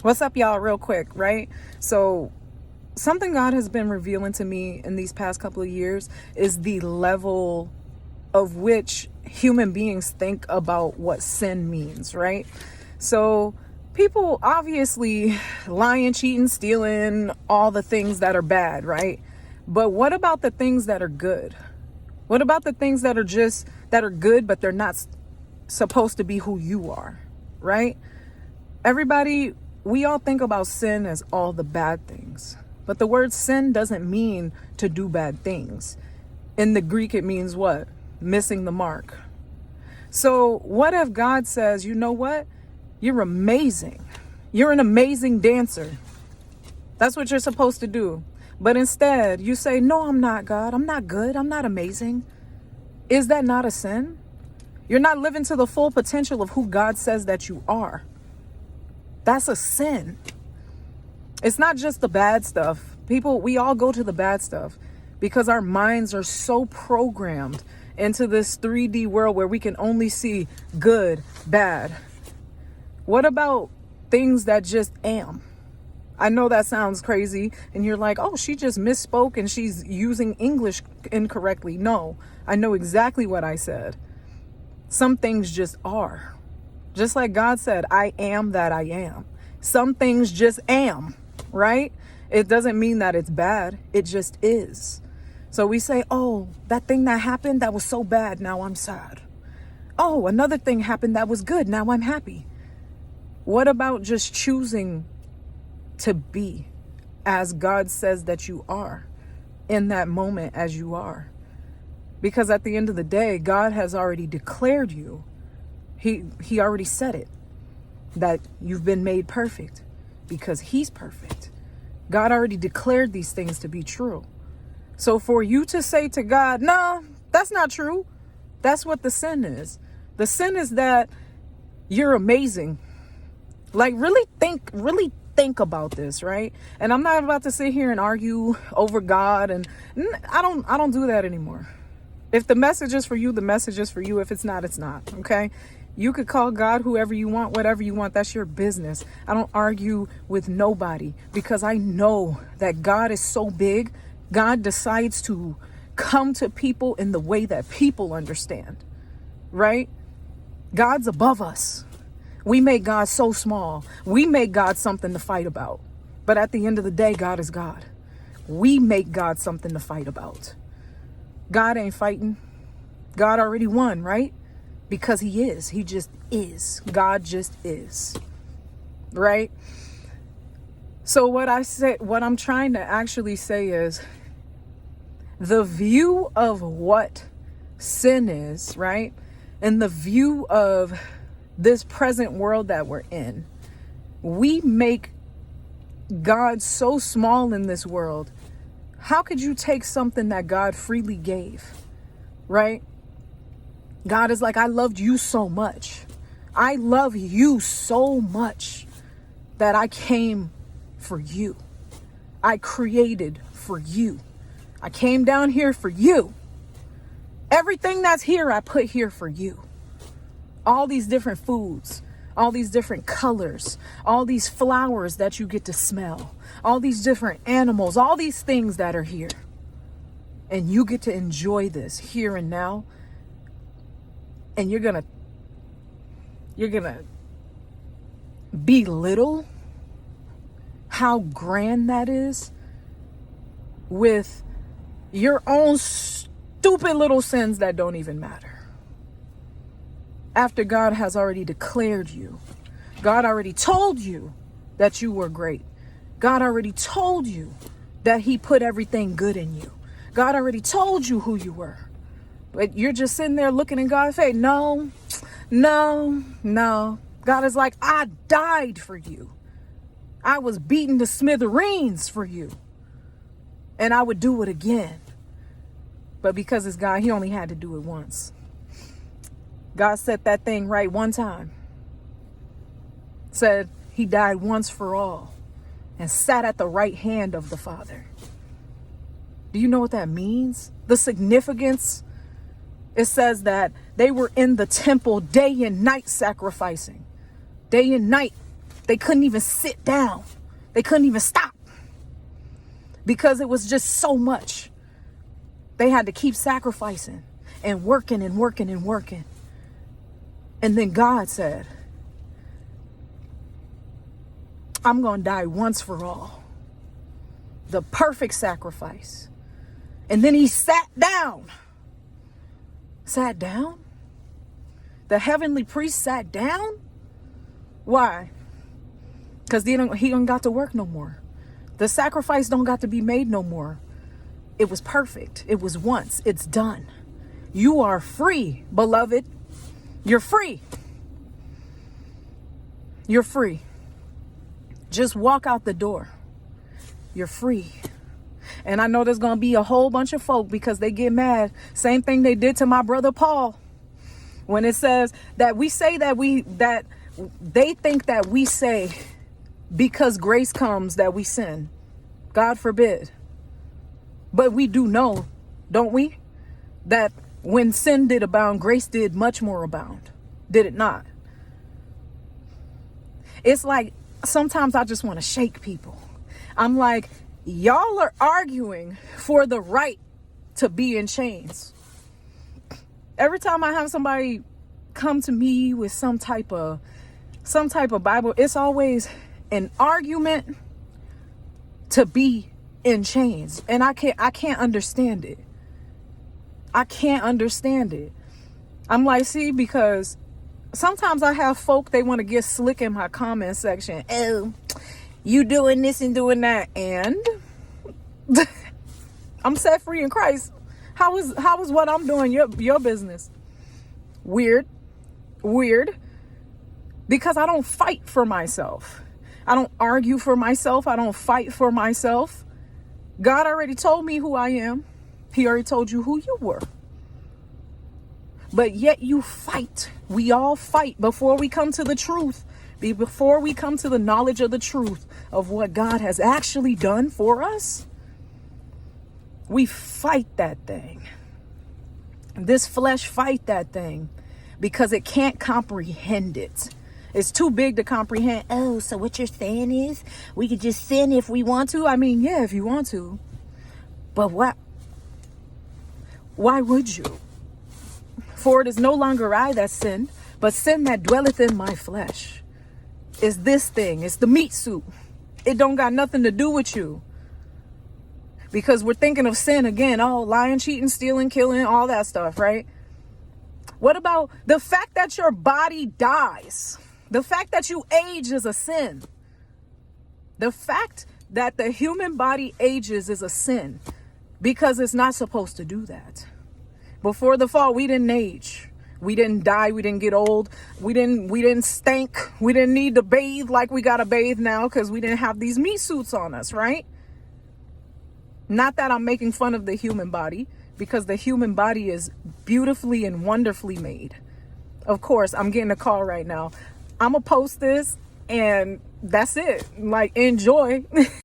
What's up, y'all? Real quick, right? So something God has been revealing to me in these past couple of years is the level of which human beings think about what sin means, right? So people obviously lying, cheating, stealing, all the things that are bad, right? But what about the things that are good? What about the things that are good, but they're not supposed to be who you are, right? Everybody, we all think about sin as all the bad things, but the word sin doesn't mean to do bad things. In the Greek, it means what? Missing the mark. So what if God says, you know what? You're amazing. You're an amazing dancer. That's what you're supposed to do. But instead, you say, no, I'm not, God. I'm not good. I'm not amazing. Is that not a sin? You're not living to the full potential of who God says that you are. That's a sin. It's not just the bad stuff. People, we all go to the bad stuff because our minds are so programmed into this 3D world where we can only see good, bad. What about things that just am? I know that sounds crazy and you're like, oh, she just misspoke and she's using English incorrectly. No, I know exactly what I said. Some things just are. Just like God said, I am that I am. Some things just am, right? It doesn't mean that it's bad. It just is. So we say, oh, that thing that happened, that was so bad. Now I'm sad. Oh, another thing happened that was good. Now I'm happy. What about just choosing to be as God says that you are in that moment as you are? Because at the end of the day, God has already declared you. He already said it, that you've been made perfect because he's perfect. God already declared these things to be true. So for you to say to God, no, that's not true. That's what the sin is. The sin is that you're amazing. Like really think about this, right? And I'm not about to sit here and argue over God, and I don't do that anymore. If the message is for you, the message is for you. If it's not, it's not. Okay? You could call God whoever you want, whatever you want. That's your business. I don't argue with nobody because I know that God is so big. God decides to come to people in the way that people understand, right? God's above us. We make God so small. We make God something to fight about. But at the end of the day, God is God. We make God something to fight about. God ain't fighting. God already won, right? Because he is. He just is. God just is. Right? So what I'm trying to actually say is the view of what sin is, right? And the view of this present world that we're in, we make God so small in this world. How could you take something that God freely gave, right? God is like, I loved you so much. I love you so much that I came for you. I created for you. I came down here for you. Everything that's here, I put here for you. All these different foods, all these different colors, all these flowers that you get to smell, all these different animals, all these things that are here. And you get to enjoy this here and now. And you're gonna belittle how grand that is with your own stupid little sins that don't even matter. After God has already declared you, God already told you that you were great. God already told you that he put everything good in you. God already told you who you were. But you're just sitting there looking in God's face. No. God is like, I died for you. I was beaten to smithereens for you. And I would do it again. But because it's God, he only had to do it once. God set that thing right one time. Said he died once for all and sat at the right hand of the Father. Do you know what that means? The significance. It says that they were in the temple day and night sacrificing. Day and night. They couldn't even sit down. They couldn't even stop because it was just so much. They had to keep sacrificing and working and working and working. And then God said, I'm going to die once for all. The perfect sacrifice. And then he sat down. Sat down? The heavenly priest sat down? Why? Because he don't got to work no more. The sacrifice don't got to be made no more. It was perfect. It was once. It's done. You are free, beloved. You're free. You're free. Just walk out the door. You're free. And I know there's going to be a whole bunch of folk because they get mad. Same thing they did to my brother Paul. When it says that we say that they think that we say because grace comes that we sin. God forbid. But we do know, don't we? That when sin did abound, grace did much more abound. Did it not? It's like sometimes I just want to shake people. I'm like, y'all are arguing for the right to be in chains. Every time I have somebody come to me with some type of Bible, it's always an argument to be in chains. And I can't understand it. I can't understand it. I'm like, see, because sometimes I have folk, they want to get slick in my comment section. Oh, you doing this and doing that. And I'm set free in Christ. How is what I'm doing your business? Weird. Because I don't fight for myself. I don't argue for myself. I don't fight for myself. God already told me who I am. He already told you who you were. But yet you fight. We all fight before we come to the truth. Before we come to the knowledge of the truth of what God has actually done for us. We fight that thing. This flesh fight that thing because it can't comprehend it. It's too big to comprehend. Oh, so what you're saying is we could just sin if we want to? I mean, yeah, if you want to. But what? Why would you? For it is no longer I that sin, but sin that dwelleth in my flesh. It's this thing. It's the meat suit. It don't got nothing to do with you. Because we're thinking of sin again. Oh, lying, cheating, stealing, killing, all that stuff, right? What about the fact that your body dies? The fact that you age is a sin. The fact that the human body ages is a sin because it's not supposed to do that. Before the fall, we didn't age. We didn't die. We didn't get old. We didn't stink. We didn't need to bathe like we got to bathe now because we didn't have these meat suits on us, right? Not that I'm making fun of the human body, because the human body is beautifully and wonderfully made. Of course, I'm getting a call right now. I'm going to post this and that's it. Like, enjoy.